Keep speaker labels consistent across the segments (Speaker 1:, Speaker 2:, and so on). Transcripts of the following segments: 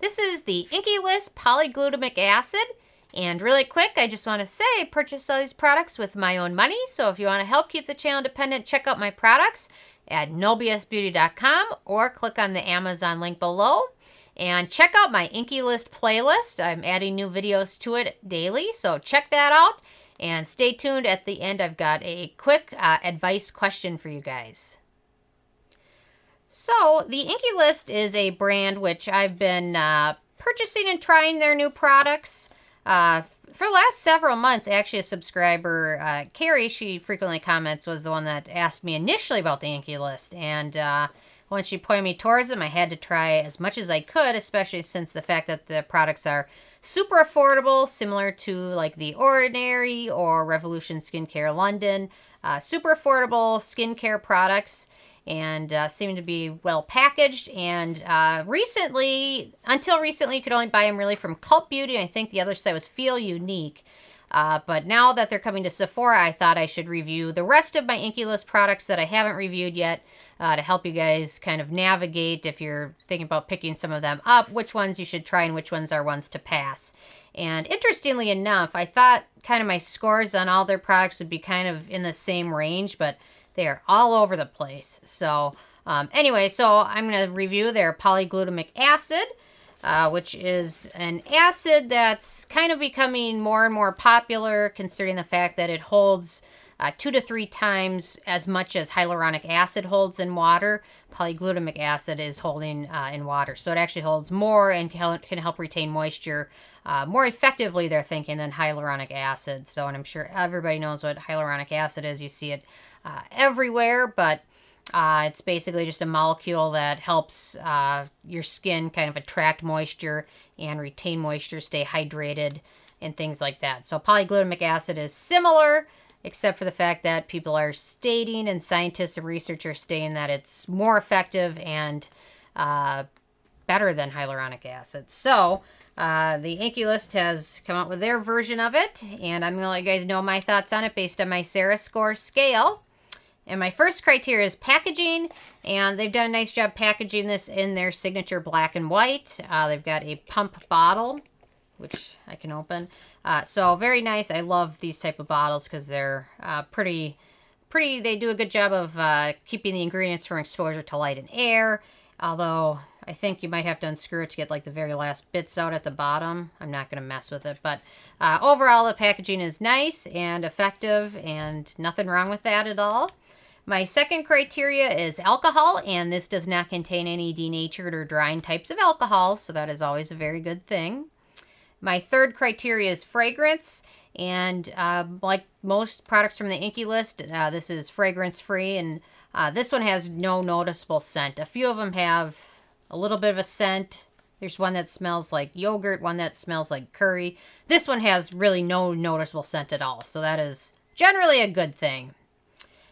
Speaker 1: This is the Inkey List Polyglutamic Acid. And really quick, I just want to say I purchased all these products with my own money. So if you want to help keep the channel independent, check out my products at nobsbeauty.com or click on the Amazon link below. And check out my Inkey List playlist. I'm adding new videos to it daily, so check that out. And stay tuned. At the end, I've got a quick advice question for you guys. So, the Inkey List is a brand which I've been purchasing and trying their new products for the last several months. Actually, a subscriber, Carrie, she frequently comments, was the one that asked me initially about the Inkey List. And once she pointed me towards them, I had to try as much as I could, especially since the fact that the products are super affordable, similar to like The Ordinary or Revolution Skincare London. Super affordable skincare products. And seem to be well packaged. And until recently, you could only buy them really from CultBeauty. I think the other site was Feel Unique. But now that they're coming to Sephora, I thought I should review the rest of my Inkey List products that I haven't reviewed yet to help you guys kind of navigate, if you're thinking about picking some of them up, which ones you should try and which ones are ones to pass. And interestingly enough, I thought kind of my scores on all their products would be kind of in the same range, but they are all over the place. So anyway, so I'm going to review their Polyglutamic Acid, which is an acid that's kind of becoming more and more popular, considering the fact that it holds 2 to 3 times as much as hyaluronic acid holds in water. Polyglutamic acid is holding in water. So it actually holds more and can help retain moisture more effectively, they're thinking, than hyaluronic acid. So, and I'm sure everybody knows what hyaluronic acid is. You see it everywhere, but it's basically just a molecule that helps your skin kind of attract moisture and retain moisture, stay hydrated, and things like that. So polyglutamic acid is similar, except for the fact that people are stating, and scientists and researchers stating, that it's more effective and better than hyaluronic acid. So the Inkey List has come out with their version of it, and I'm going to let you guys know my thoughts on it based on my Sarah score scale. And my first criteria is packaging, and they've done a nice job packaging this in their signature black and white. They've got a pump bottle, which I can open. So very nice. I love these type of bottles because they're pretty, they do a good job of keeping the ingredients from exposure to light and air, although I think you might have to unscrew it to get like the very last bits out at the bottom. I'm not going to mess with it, but overall the packaging is nice and effective, and nothing wrong with that at all. My second criteria is alcohol, and this does not contain any denatured or drying types of alcohol, so that is always a very good thing. My third criteria is fragrance, and like most products from the Inkey List, this is fragrance-free, and this one has no noticeable scent. A few of them have a little bit of a scent. There's one that smells like yogurt, one that smells like curry. This one has really no noticeable scent at all, so that is generally a good thing.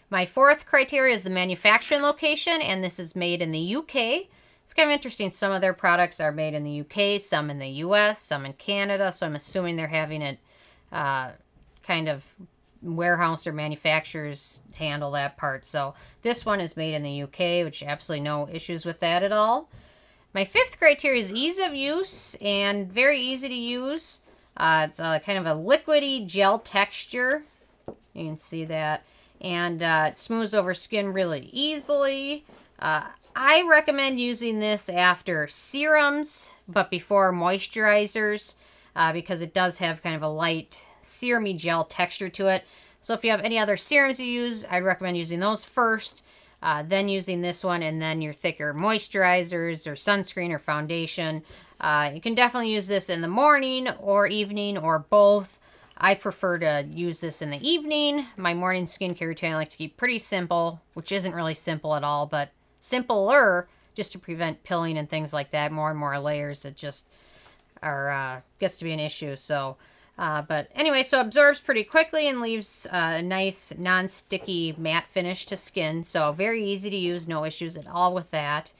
Speaker 1: My fourth criteria is the manufacturing location, and this is made in the UK. It's kind of interesting. Some of their products are made in the UK, some in the US, some in Canada, so I'm assuming they're having it kind of warehouse or manufacturers handle that part. So this one is made in the UK, which absolutely no issues with that at all. My fifth criteria is ease of use, and very easy to use. It's kind of a liquidy gel texture. You can see that. And it smooths over skin really easily. I recommend using this after serums, but before moisturizers, because it does have kind of a light serumy gel texture to it. So if you have any other serums you use, I'd recommend using those first, then using this one, and then your thicker moisturizers or sunscreen or foundation. You can definitely use this in the morning or evening or both. I prefer to use this in the evening. My morning skincare routine I like to keep pretty simple, which isn't really simple at all, but simpler, just to prevent pilling and things like that. More and more layers, it just are gets to be an issue. So, but anyway, so absorbs pretty quickly and leaves a nice non-sticky matte finish to skin. So very easy to use, no issues at all with that,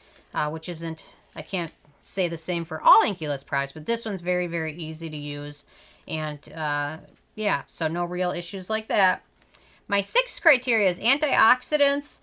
Speaker 1: which isn't, I can't say the same for all Inkey List products, but this one's very, very easy to use. And yeah, so no real issues like that. My sixth criteria is antioxidants.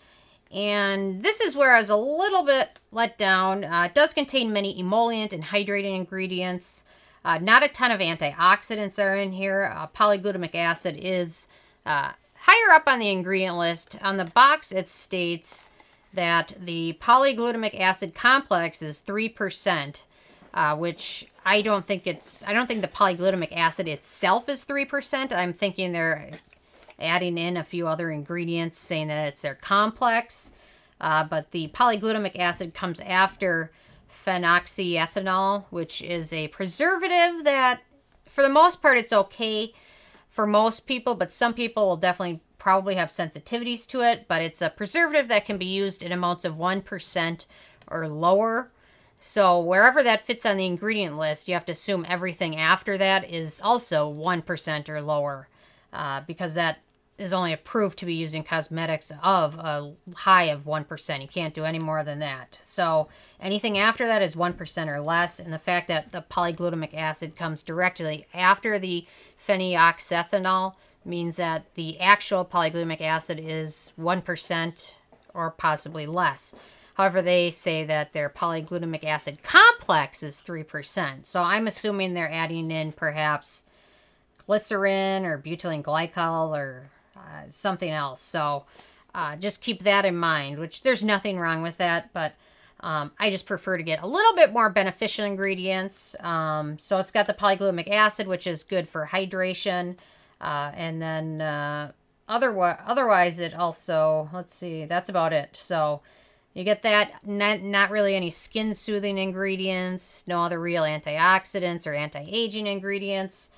Speaker 1: And this is where I was a little bit let down. It does contain many emollient and hydrating ingredients. Not a ton of antioxidants are in here. Polyglutamic acid is higher up on the ingredient list. On the box, it states that the polyglutamic acid complex is 3%, which I don't think the polyglutamic acid itself is 3%. I'm thinking they're adding in a few other ingredients, saying that it's their complex. But the polyglutamic acid comes after Phenoxyethanol, which is a preservative that, for the most part, it's okay for most people, but some people will definitely probably have sensitivities to it. But it's a preservative that can be used in amounts of 1% or lower. So wherever that fits on the ingredient list, you have to assume everything after that is also 1% or lower, because that is only approved to be used in cosmetics of a high of 1%. You can't do any more than that. So anything after that is 1% or less. And the fact that the polyglutamic acid comes directly after the Phenoxyethanol means that the actual polyglutamic acid is 1% or possibly less. However, they say that their polyglutamic acid complex is 3%. So I'm assuming they're adding in perhaps glycerin or butylene glycol or something else. So just keep that in mind, which there's nothing wrong with that, but I just prefer to get a little bit more beneficial ingredients. So it's got the polyglutamic acid, which is good for hydration. And then otherwise it also, let's see, that's about it. So you get that, not really any skin soothing ingredients, no other real antioxidants or anti-aging ingredients.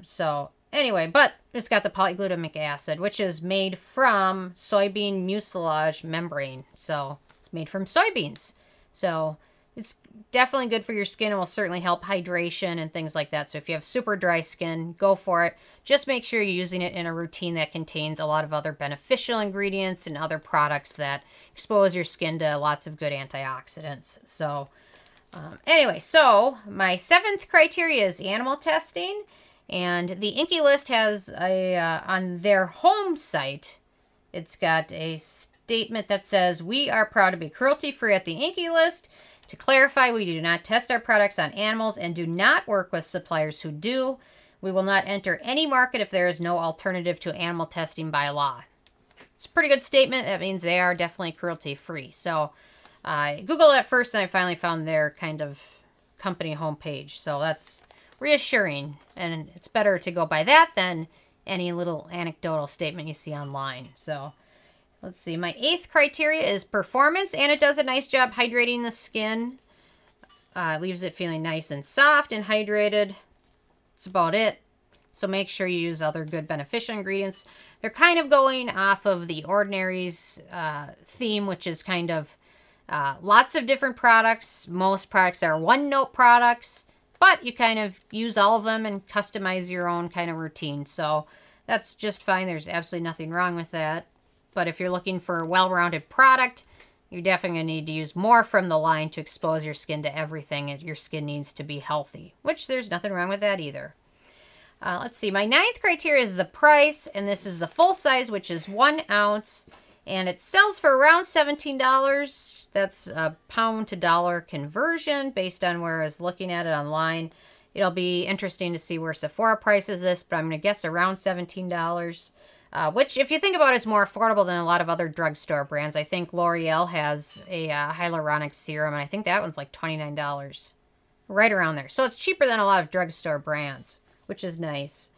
Speaker 1: So anyway, but it's got the polyglutamic acid, which is made from soybean mucilage membrane. So it's made from soybeans. So it's definitely good for your skin and will certainly help hydration and things like that. So if you have super dry skin, go for it. Just make sure you're using it in a routine that contains a lot of other beneficial ingredients and other products that expose your skin to lots of good antioxidants. So anyway, so my 7th criteria is animal testing. And the Inkey List has on their home site, it's got a statement that says, "We are proud to be cruelty-free at the Inkey List. To clarify, we do not test our products on animals and do not work with suppliers who do. We will not enter any market if there is no alternative to animal testing by law." It's a pretty good statement. That means they are definitely cruelty-free. So I Googled it first and I finally found their kind of company homepage. So that's reassuring, and it's better to go by that than any little anecdotal statement you see online. So let's see, my 8th criteria is performance, and it does a nice job hydrating the skin. Leaves it feeling nice and soft and hydrated. That's about it. So make sure you use other good beneficial ingredients. They're kind of going off of the Ordinary's theme, which is kind of lots of different products. Most products are one-note products, but you kind of use all of them and customize your own kind of routine. So that's just fine. There's absolutely nothing wrong with that. But if you're looking for a well-rounded product, you're definitely going to need to use more from the line to expose your skin to everything. Your skin needs to be healthy, which there's nothing wrong with that either. Let's see. My 9th criteria is the price, and this is the full size, which is 1 ounce. And it sells for around $17. That's a pound to dollar conversion based on where I was looking at it online. It'll be interesting to see where Sephora prices this, but I'm going to guess around $17. Which, if you think about it, is more affordable than a lot of other drugstore brands. I think L'Oreal has a hyaluronic serum, and I think that one's like $29. Right around there. So it's cheaper than a lot of drugstore brands, which is nice.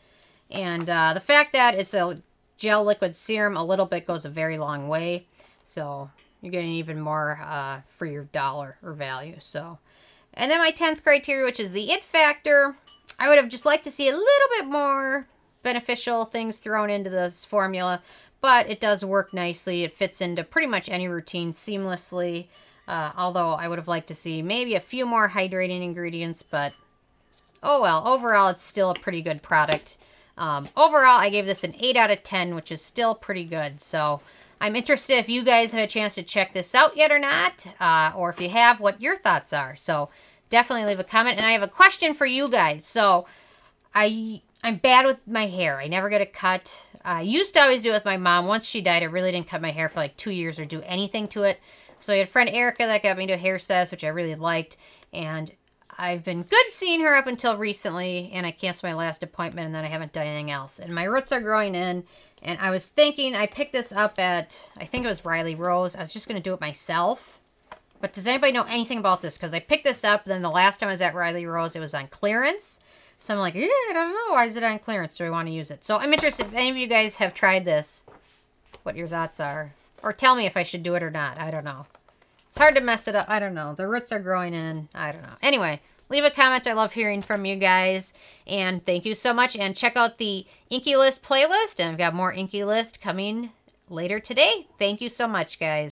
Speaker 1: And the fact that it's a gel liquid serum, a little bit goes a very long way. So you're getting even more for your dollar or value. So, and then my 10th criteria, which is the it factor. I would have just liked to see a little bit more beneficial things thrown into this formula, but it does work nicely. It fits into pretty much any routine seamlessly. Although I would have liked to see maybe a few more hydrating ingredients, but oh well. Overall, it's still a pretty good product. Overall, I gave this an 8 out of 10, which is still pretty good. So I'm interested if you guys have a chance to check this out yet or not, or if you have, what your thoughts are. So definitely leave a comment. And I have a question for you guys. So I'm bad with my hair. I never get a cut. I used to always do it with my mom. Once she died, I really didn't cut my hair for like 2 years or do anything to it. So I had a friend, Erica, that got me to a hairstylist, which I really liked. And I've been good seeing her up until recently, and I canceled my last appointment, and then I haven't done anything else. And my roots are growing in, and I was thinking, I picked this up at, I think it was Riley Rose. I was just going to do it myself. But does anybody know anything about this? Because I picked this up, then the last time I was at Riley Rose, it was on clearance. So I'm like, yeah, I don't know. Why is it on clearance? Do I want to use it? So I'm interested if any of you guys have tried this, what your thoughts are. Or tell me if I should do it or not. I don't know. It's hard to mess it up. I don't know. The roots are growing in. I don't know. Anyway, leave a comment. I love hearing from you guys. And thank you so much. And check out the Inkey List playlist. And I've got more Inkey List coming later today. Thank you so much, guys.